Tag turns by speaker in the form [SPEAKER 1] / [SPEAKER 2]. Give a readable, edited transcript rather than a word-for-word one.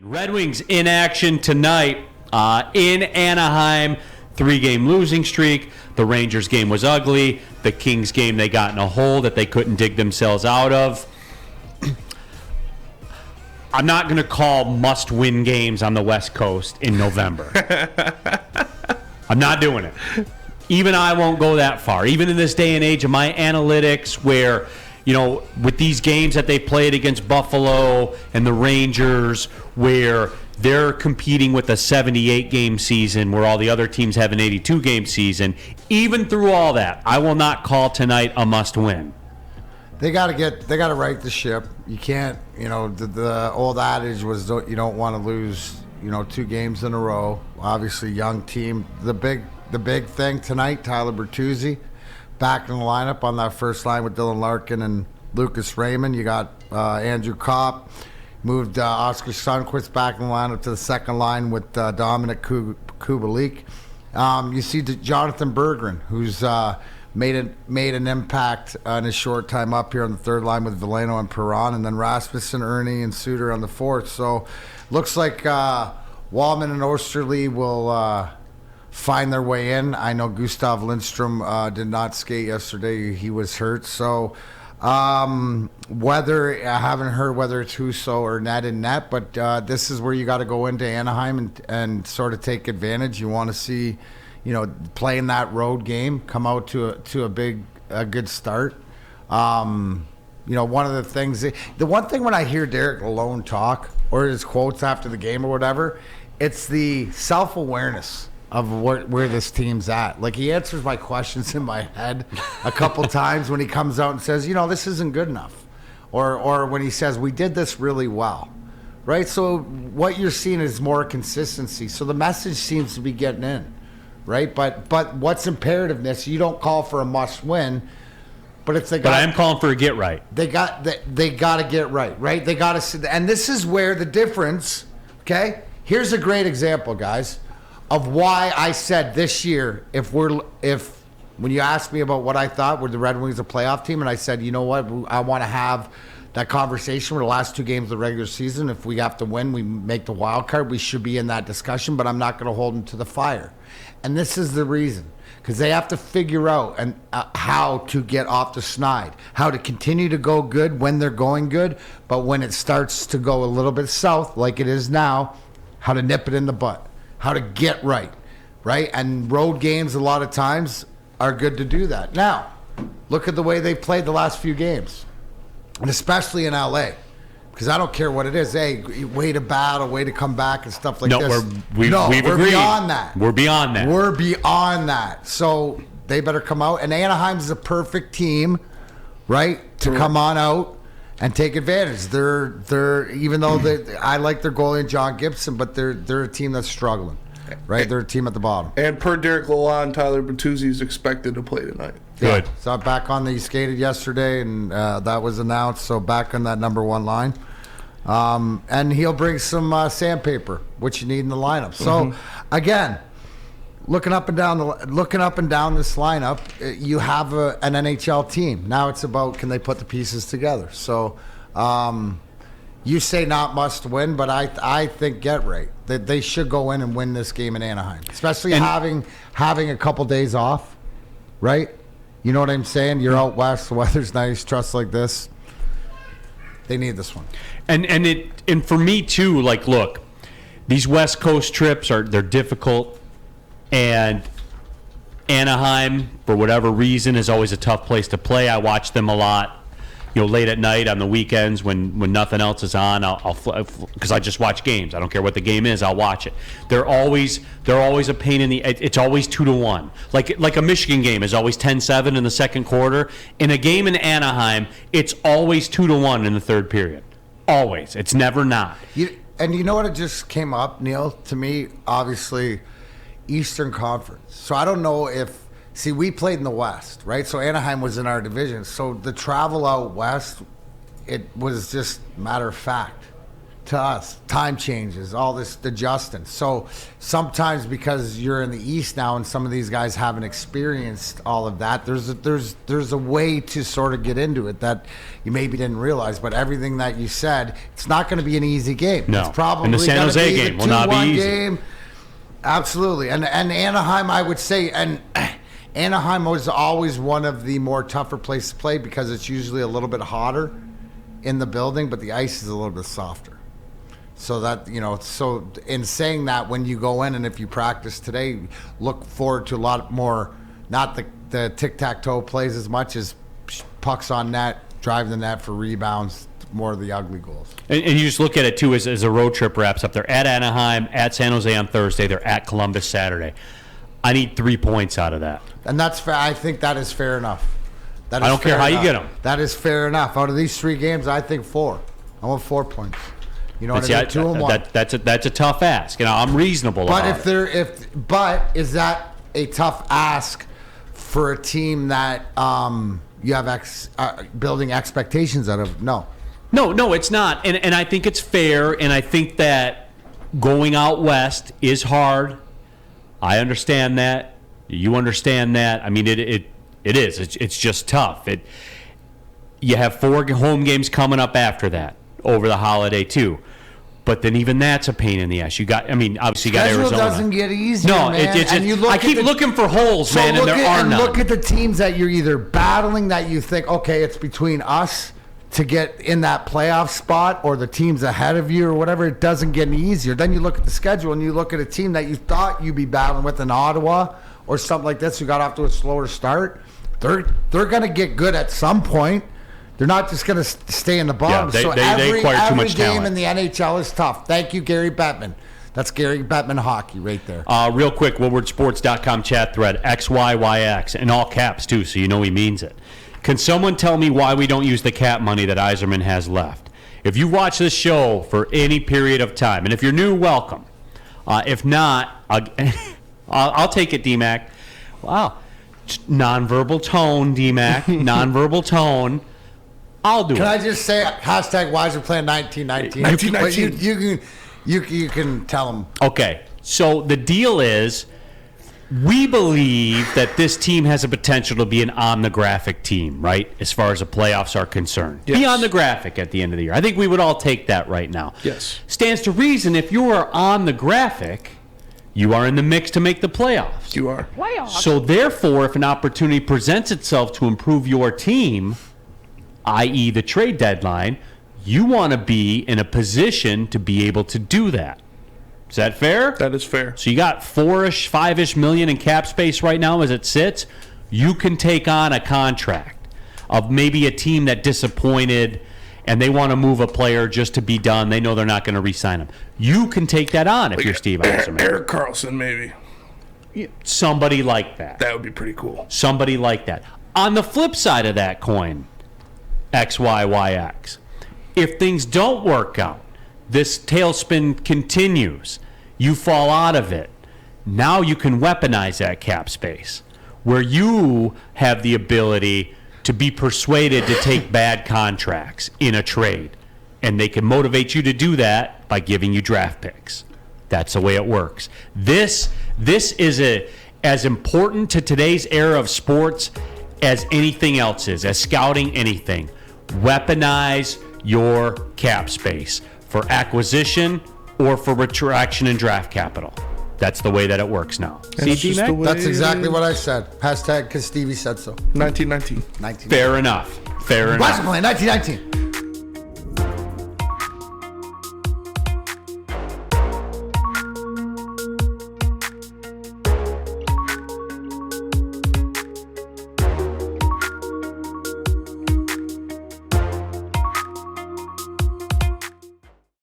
[SPEAKER 1] Red Wings in action tonight in Anaheim. 3-game losing streak. The Rangers game was ugly. The Kings game, they got in a hole that they couldn't dig themselves out of. I'm not going to call must-win games on the West Coast in November. I'm not doing it. Even I won't go that far. Even in this day and age of my analytics where, you know, with these games that they played against Buffalo and the Rangers, where they're competing with a 78-game season where all the other teams have an 82-game season, even through all that, I will not call tonight a must-win.
[SPEAKER 2] They got to right the ship. You can't, the old adage was you don't want to lose, 2 games in a row. Obviously, young team. The big thing tonight, Tyler Bertuzzi back in the lineup on that first line with Dylan Larkin and Lucas Raymond. You got Andrew Kopp. Moved Oscar Sundqvist back in the lineup to the second line with Dominic Kubalik. You see Jonathan Berggren, who's made an impact in his short time up here on the third line with Veleno and Perron, and then Rasmussen, Ernie, and Suter on the fourth. So looks like Wallman and Osterley will find their way in. I know Gustav Lindstrom did not skate yesterday. He was hurt. So whether I haven't heard whether it's Husso or Ned in net, but this is where you got to go into Anaheim and sort of take advantage. You want to see, playing that road game, come out to a good start. One of the things, the one thing when I hear Derek Lalonde talk or his quotes after the game or whatever, it's the self-awareness of where this team's at. Like, he answers my questions in my head a couple times when he comes out and says, this isn't good enough. Or when he says, we did this really well. Right? So what you're seeing is more consistency. So the message seems to be getting in. Right? But what's imperativeness? You don't call for a must-win, but it's
[SPEAKER 1] But I am calling for a get right.
[SPEAKER 2] They got to get right, right? They got to, and this is where the difference, okay? Here's a great example, guys, of why I said this year, when you asked me about what I thought were the Red Wings a playoff team, and I said, you know what, I want to have that conversation with the last 2 games of the regular season. If we have to win, we make the wild card, we should be in that discussion, but I'm not going to hold them to the fire. And this is the reason, because they have to figure out how to get off the snide, how to continue to go good when they're going good, but when it starts to go a little bit south, like it is now, how to nip it in the butt. How to get right? And road games a lot of times are good to do that. Now, look at the way they played the last few games, and especially in LA, because I don't care what it is. Hey, way to battle, way to come back and stuff like this.
[SPEAKER 1] We've agreed.
[SPEAKER 2] Beyond that.
[SPEAKER 1] We're beyond that.
[SPEAKER 2] We're beyond that. So they better come out, and Anaheim's a perfect team, right, to come on out and take advantage. They're even though I like their goalie John Gibson, but they're a team that's struggling, right? They're a team at the bottom.
[SPEAKER 3] And per Derek Lalonde, Tyler Bertuzzi is expected to play tonight.
[SPEAKER 1] Good.
[SPEAKER 2] So back on he skated yesterday, and that was announced. So back on that number 1 line, and he'll bring some sandpaper, which you need in the lineup. So again, looking up and down this lineup, you have an NHL team. Now it's about, can they put the pieces together? So you say not must win, but I think get right. That they should go in and win this game in Anaheim, especially having a couple days off, right? You know what I'm saying? You're out west, the weather's nice, trusts like this. They need this one.
[SPEAKER 1] And for me too, like, look, these West Coast trips they're difficult. And Anaheim, for whatever reason, is always a tough place to play. I watch them a lot, late at night on the weekends when nothing else is on. Because I just watch games. I don't care what the game is. I'll watch it. They're always a pain in the. It's always 2-1. Like a Michigan game is always 10-7 in the second quarter. In a game in Anaheim, it's always 2-1 in the third period. Always. It's never not.
[SPEAKER 2] And you know what? It just came up, Neil. To me, obviously, Eastern Conference. So I don't know if, we played in the West, right? So Anaheim was in our division. So the travel out west, it was just matter of fact. to us. Time changes, all this adjusting. So sometimes because you're in the East now and some of these guys haven't experienced all of that, there's a way to sort of get into it that you maybe didn't realize. But everything that you said, it's not going to be an easy game.
[SPEAKER 1] No.
[SPEAKER 2] It's probably
[SPEAKER 1] And the San Jose game will not be easy.
[SPEAKER 2] Game. Absolutely. And Anaheim, I would say, and Anaheim was always one of the more tougher places to play because it's usually a little bit hotter in the building, but the ice is a little bit softer. So that, so in saying that, when you go in and if you practice today, look forward to a lot more, not the tic-tac-toe plays as much as pucks on net, drive the net for rebounds, more of the ugly goals.
[SPEAKER 1] And you just look at it, too, as a road trip wraps up. They're at Anaheim, at San Jose on Thursday. They're at Columbus Saturday. I need 3 points out of that.
[SPEAKER 2] And that's fair. I think that is fair enough.
[SPEAKER 1] I don't care how you get them.
[SPEAKER 2] That is fair enough. Out of these 3 games, I think 4. I want 4 points. You know what I mean? 2 and 1.
[SPEAKER 1] That's a tough ask. I'm reasonable
[SPEAKER 2] but
[SPEAKER 1] about it.
[SPEAKER 2] But is that a tough ask for a team that you have building expectations out of? No.
[SPEAKER 1] No, it's not. And I think it's fair, and I think that going out west is hard. I understand that. You understand that. I mean, it is. It's just tough. You have 4 home games coming up after that, over the holiday too. But then even that's a pain in the ass. Obviously you got Arizona.
[SPEAKER 2] Schedule doesn't get easier,
[SPEAKER 1] no,
[SPEAKER 2] man.
[SPEAKER 1] I keep looking for holes, man, and there are none.
[SPEAKER 2] Look at the teams that you're either battling that you think, okay, it's between us to get in that playoff spot, or the teams ahead of you or whatever. It doesn't get any easier. Then you look at the schedule and you look at a team that you thought you'd be battling with in Ottawa or something like this who got off to a slower start. They're going to get good at some point. They're not just going to stay in the bottom.
[SPEAKER 1] Yeah, they acquire too much
[SPEAKER 2] game
[SPEAKER 1] talent.
[SPEAKER 2] in the NHL is tough. Thank you, Gary Bettman. That's Gary Bettman hockey right there.
[SPEAKER 1] Real quick, WoodwardSports.com chat thread, XYYX, in all caps too, so you know he means it. Can someone tell me why we don't use the cap money that Yzerman has left? If you watch this show for any period of time, and if you're new, welcome. If not, I'll take it, D-Mac. Wow. Nonverbal tone, D-Mac. Nonverbal tone. I'll do it.
[SPEAKER 2] Can I just say hashtag Weiser Plan 1919?
[SPEAKER 3] 1919.
[SPEAKER 2] You can tell them.
[SPEAKER 1] Okay. So the deal is, we believe that this team has a potential to be an on-the-graphic team, right, as far as the playoffs are concerned.
[SPEAKER 3] Yes.
[SPEAKER 1] Be on the graphic at the end of the year. I think we would all take that right now.
[SPEAKER 3] Yes.
[SPEAKER 1] Stands to reason, if you are on the graphic, you are in the mix to make the playoffs.
[SPEAKER 3] You are.
[SPEAKER 1] So therefore, if an opportunity presents itself to improve your team, i.e. the trade deadline, you want to be in a position to be able to do that. Is that fair?
[SPEAKER 3] That is fair.
[SPEAKER 1] So you got 4-ish, 5-ish million in cap space right now as it sits. You can take on a contract of maybe a team that disappointed and they want to move a player just to be done. They know they're not going to re-sign him. You can take that on if you're Steve Yzerman.
[SPEAKER 3] Eric Carlson, maybe.
[SPEAKER 1] Somebody like that.
[SPEAKER 3] That would be pretty cool.
[SPEAKER 1] Somebody like that. On the flip side of that coin, XYYX, if things don't work out, this tailspin continues, you fall out of it, now you can weaponize that cap space where you have the ability to be persuaded to take bad contracts in a trade, and they can motivate you to do that by giving you draft picks. That's the way it works. This is as important to today's era of sports as anything else is, as scouting anything. Weaponize your cap space for acquisition or for retraction and draft capital. That's the way that it works now.
[SPEAKER 3] That's
[SPEAKER 1] See,
[SPEAKER 3] just the
[SPEAKER 1] D-Mac?
[SPEAKER 3] way
[SPEAKER 2] That's exactly
[SPEAKER 3] it is.
[SPEAKER 2] what I said. Hashtag because Stevie said so.
[SPEAKER 3] 1919.
[SPEAKER 2] 19.
[SPEAKER 1] Fair enough. Fair enough.
[SPEAKER 2] Weiser Plan 1919.